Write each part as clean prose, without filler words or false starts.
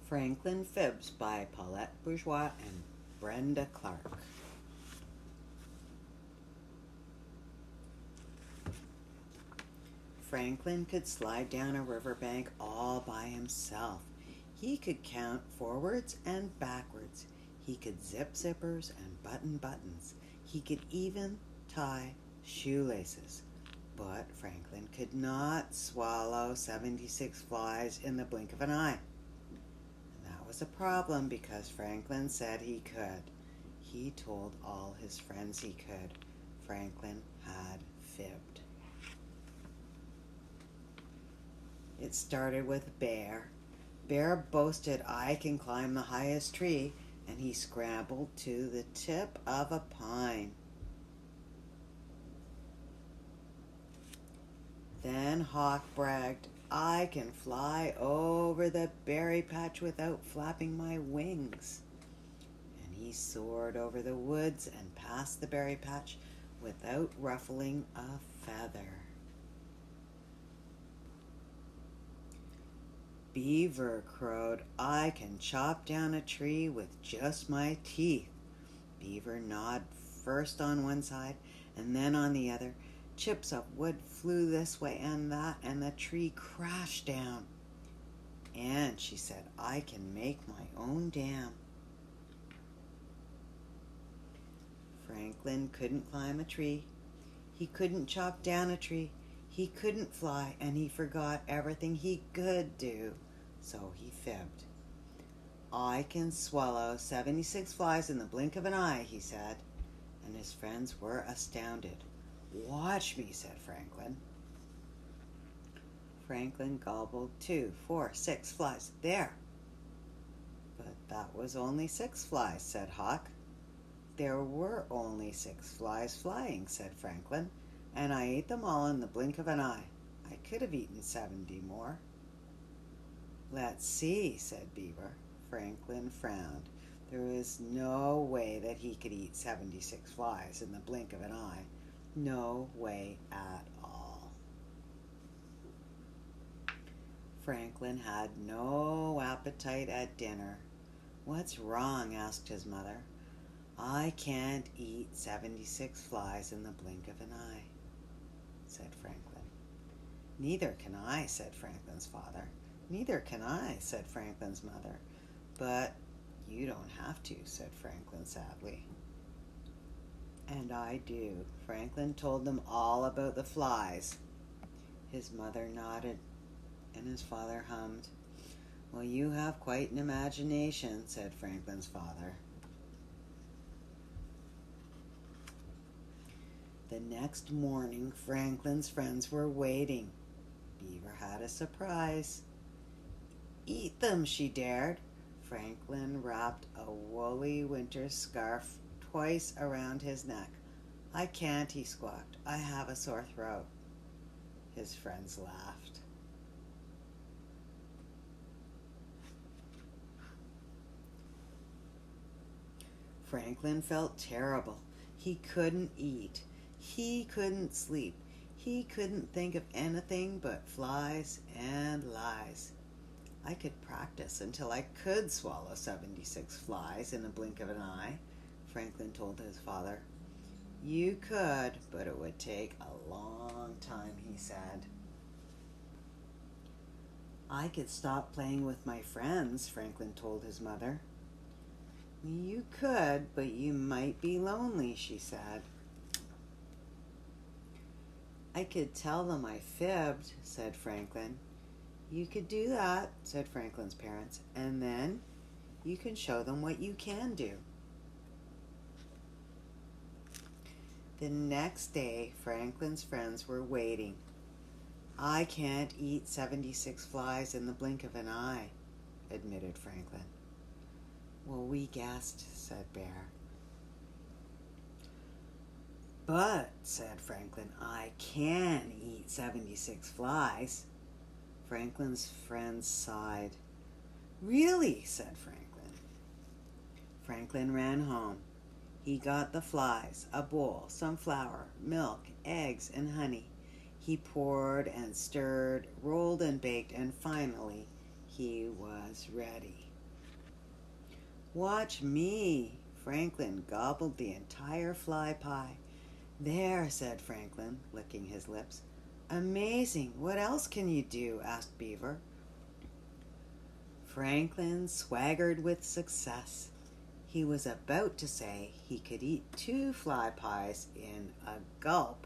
Franklin Fibs by Paulette Bourgeois and Brenda Clark. Franklin could slide down a riverbank all by himself. He could count forwards and backwards. He could zip zippers and button buttons. He could even tie shoelaces. But Franklin could not swallow 76 flies in the blink of an eye. And that was a problem because Franklin said he could. He told all his friends he could. Franklin had fibbed. It started with Bear. Bear boasted, "I can climb the highest tree," and he scrambled to the tip of a pine. Then Hawk bragged, "I can fly over the berry patch without flapping my wings." And he soared over the woods and past the berry patch without ruffling a feather. Beaver crowed, "I can chop down a tree with just my teeth." Beaver gnawed first on one side and then on the other. Chips of wood flew this way and that, and the tree crashed down. And she said, "I can make my own dam." Franklin couldn't climb a tree. He couldn't chop down a tree. He couldn't fly, and he forgot everything he could do. So he fibbed. "I can swallow 76 flies in the blink of an eye," he said. And his friends were astounded. "Watch me," said Franklin. Franklin gobbled 2, 4, 6 flies. "There." "But that was only 6 flies," said Hawk. "There were only 6 flies flying," said Franklin, "and I ate them all in the blink of an eye. I could have eaten 70 more. "Let's see," said Beaver. Franklin frowned. There was no way that he could eat 76 flies in the blink of an eye. No way at all. Franklin had no appetite at dinner. "What's wrong?" asked his mother. "I can't eat 76 flies in the blink of an eye," said Franklin. "Neither can I," said Franklin's father. "Neither can I," said Franklin's mother. "But you don't have to," said Franklin sadly. "And I do." Franklin told them all about the flies. His mother nodded, and his father hummed. "Well, you have quite an imagination," said Franklin's father. The next morning, Franklin's friends were waiting. Beaver had a surprise. "Eat them," she dared. Franklin wrapped a woolly winter scarf twice around his neck. "I can't," he squawked. "I have a sore throat." His friends laughed. Franklin felt terrible. He couldn't eat. He couldn't sleep. He couldn't think of anything but flies and lies. "I could practice until I could swallow 76 flies in the blink of an eye," Franklin told his father. "You could, but it would take a long time," he said. "I could stop playing with my friends," Franklin told his mother. "You could, but you might be lonely," she said. "I could tell them I fibbed," said Franklin. "You could do that," said Franklin's parents, "and then you can show them what you can do." The next day, Franklin's friends were waiting. "I can't eat 76 flies in the blink of an eye," admitted Franklin. "Well, we guessed," said Bear. "But," said Franklin, "I can eat 76 flies." Franklin's friends sighed. "Really?" said Franklin. Franklin ran home. He got the flies, a bowl, some flour, milk, eggs, and honey. He poured and stirred, rolled and baked, and finally he was ready. Watch me. Franklin gobbled the entire fly pie. There, said Franklin, licking his lips. Amazing. What else can you do? Asked Beaver. Franklin swaggered with success. He was about to say he could eat 2 fly pies in a gulp.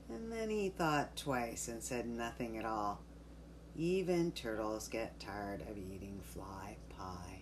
And then he thought twice and said nothing at all. Even turtles get tired of eating fly pie.